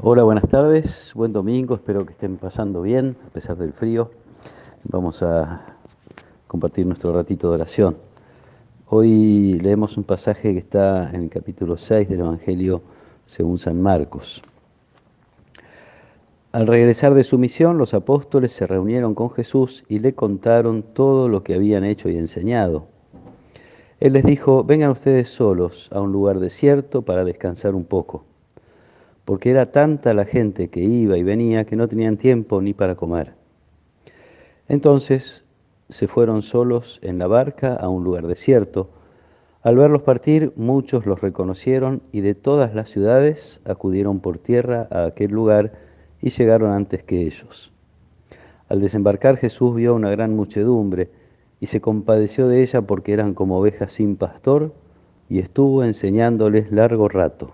Hola, buenas tardes, buen domingo, espero que estén pasando bien a pesar del frío. Vamos a compartir nuestro ratito de oración. Hoy leemos un pasaje que está en el capítulo 6 del Evangelio según San Marcos. Al regresar de su misión, los apóstoles se reunieron con Jesús y le contaron todo lo que habían hecho y enseñado. Él les dijo: vengan ustedes solos a un lugar desierto para descansar un poco, porque era tanta la gente que iba y venía que no tenían tiempo ni para comer. Entonces se fueron solos en la barca a un lugar desierto. Al verlos partir, muchos los reconocieron y de todas las ciudades acudieron por tierra a aquel lugar y llegaron antes que ellos. Al desembarcar, Jesús vio una gran muchedumbre y se compadeció de ella porque eran como ovejas sin pastor, y estuvo enseñándoles largo rato.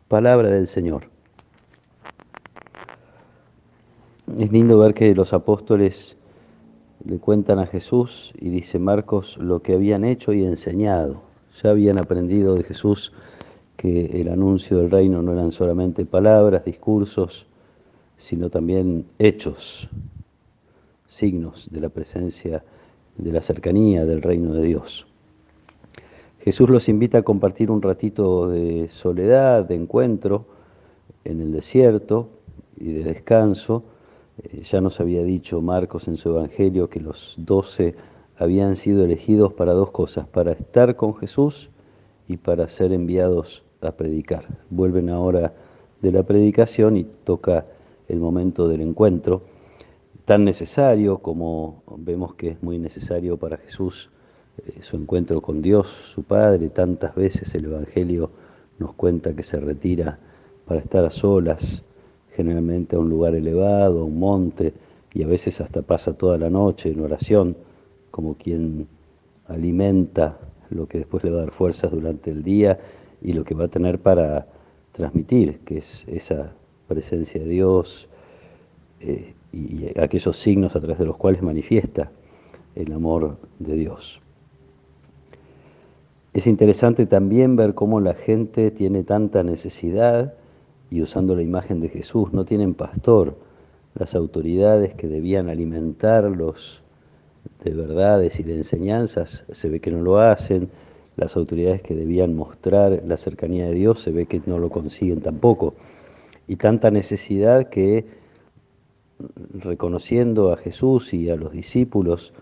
Palabra del Señor. Es lindo ver que los apóstoles le cuentan a Jesús, y dice Marcos, lo que habían hecho y enseñado. Ya habían aprendido de Jesús que el anuncio del reino no eran solamente palabras, discursos, sino también hechos, signos de la presencia, de la cercanía del reino de Dios. Jesús los invita a compartir un ratito de soledad, de encuentro en el desierto y de descanso. Ya nos había dicho Marcos en su Evangelio que los 12 habían sido elegidos para dos cosas: para estar con Jesús y para ser enviados a predicar. Vuelven ahora de la predicación y toca el momento del encuentro, tan necesario como vemos que es muy necesario para Jesús, su encuentro con Dios, su Padre. Tantas veces el Evangelio nos cuenta que se retira para estar a solas, generalmente a un lugar elevado, a un monte, y a veces hasta pasa toda la noche en oración, como quien alimenta lo que después le va a dar fuerzas durante el día y lo que va a tener para transmitir, que es esa presencia de Dios, y aquellos signos a través de los cuales manifiesta el amor de Dios. Es interesante también ver cómo la gente tiene tanta necesidad, y usando la imagen de Jesús, no tienen pastor. Las autoridades que debían alimentarlos de verdades y de enseñanzas, se ve que no lo hacen. Las autoridades que debían mostrar la cercanía de Dios, se ve que no lo consiguen tampoco. Y tanta necesidad que, reconociendo a Jesús y a los discípulos,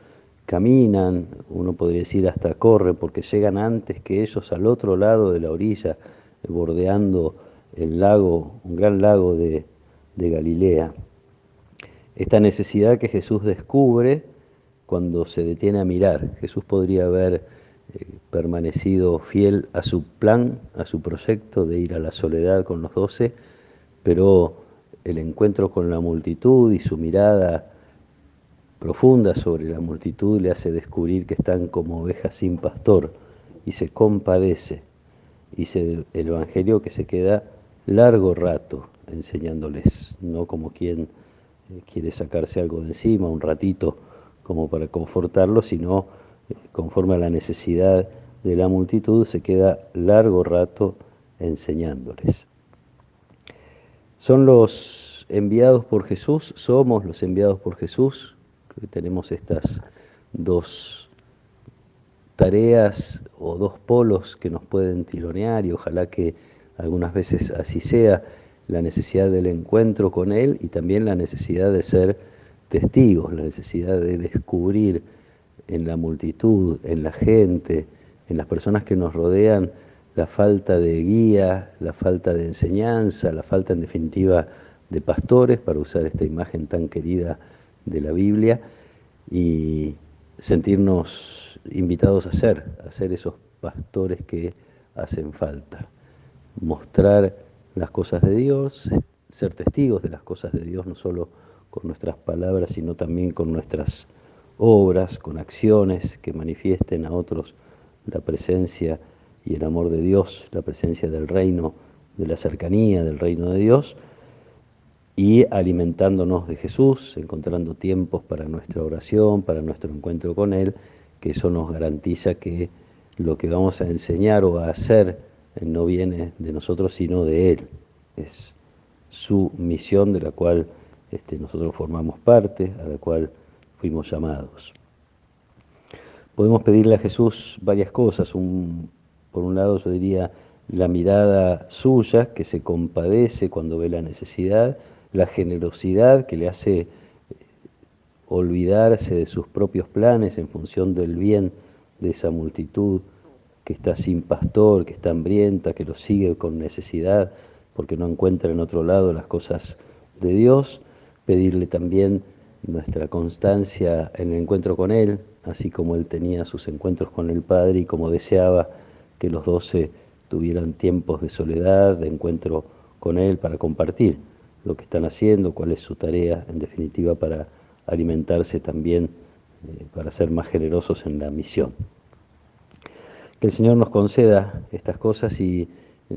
caminan, uno podría decir hasta corren, porque llegan antes que ellos al otro lado de la orilla, bordeando el lago, un gran lago de Galilea. Esta necesidad que Jesús descubre cuando se detiene a mirar. Jesús podría haber permanecido fiel a su plan, a su proyecto de ir a la soledad con los 12, pero el encuentro con la multitud y su mirada profunda sobre la multitud le hace descubrir que están como ovejas sin pastor, y se compadece. Dice el Evangelio que se queda largo rato enseñándoles, no como quien quiere sacarse algo de encima, un ratito como para confortarlos, sino conforme a la necesidad de la multitud, se queda largo rato enseñándoles. Son los enviados por Jesús, somos los enviados por Jesús, que tenemos estas dos tareas o dos polos que nos pueden tironear, y ojalá que algunas veces así sea: la necesidad del encuentro con Él y también la necesidad de ser testigos, la necesidad de descubrir en la multitud, en la gente, en las personas que nos rodean, la falta de guía, la falta de enseñanza, la falta en definitiva de pastores, para usar esta imagen tan querida de la Biblia, y sentirnos invitados a ser esos pastores que hacen falta. Mostrar las cosas de Dios, ser testigos de las cosas de Dios, no solo con nuestras palabras, sino también con nuestras obras, con acciones que manifiesten a otros la presencia y el amor de Dios, la presencia del reino, de la cercanía del reino de Dios, y alimentándonos de Jesús, encontrando tiempos para nuestra oración, para nuestro encuentro con Él, que eso nos garantiza que lo que vamos a enseñar o a hacer no viene de nosotros, sino de Él. es su misión de la cual nosotros formamos parte, a la cual fuimos llamados. Podemos pedirle a Jesús varias cosas. Por un lado, yo diría la mirada suya, que se compadece cuando ve la necesidad, la generosidad que le hace olvidarse de sus propios planes en función del bien de esa multitud que está sin pastor, que está hambrienta, que lo sigue con necesidad porque no encuentra en otro lado las cosas de Dios. Pedirle también nuestra constancia en el encuentro con Él, así como Él tenía sus encuentros con el Padre y como deseaba que los 12 tuvieran tiempos de soledad, de encuentro con Él para compartir lo que están haciendo, cuál es su tarea, en definitiva, para alimentarse también, para ser más generosos en la misión. Que el Señor nos conceda estas cosas y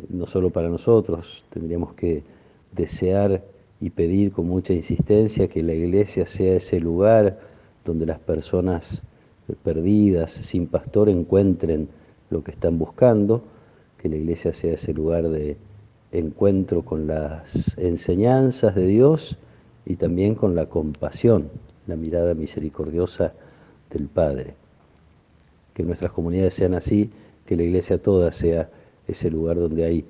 no solo para nosotros, tendríamos que desear y pedir con mucha insistencia que la iglesia sea ese lugar donde las personas perdidas, sin pastor, encuentren lo que están buscando, que la iglesia sea ese lugar de encuentro con las enseñanzas de Dios y también con la compasión, la mirada misericordiosa del Padre. Que nuestras comunidades sean así, que la iglesia toda sea ese lugar donde hay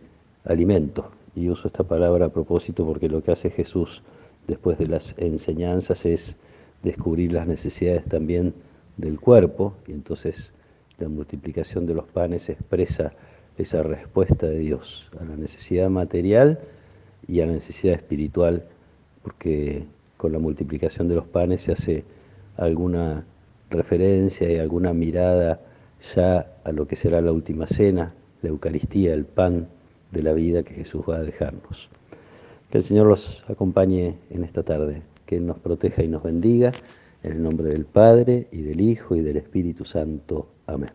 alimento. Y uso esta palabra a propósito porque lo que hace Jesús después de las enseñanzas es descubrir las necesidades también del cuerpo, y entonces la multiplicación de los panes expresa esa respuesta de Dios a la necesidad material y a la necesidad espiritual, porque con la multiplicación de los panes se hace alguna referencia y alguna mirada ya a lo que será la última cena, la Eucaristía, el pan de la vida que Jesús va a dejarnos. Que el Señor los acompañe en esta tarde, que Él nos proteja y nos bendiga, en el nombre del Padre, y del Hijo, y del Espíritu Santo. Amén.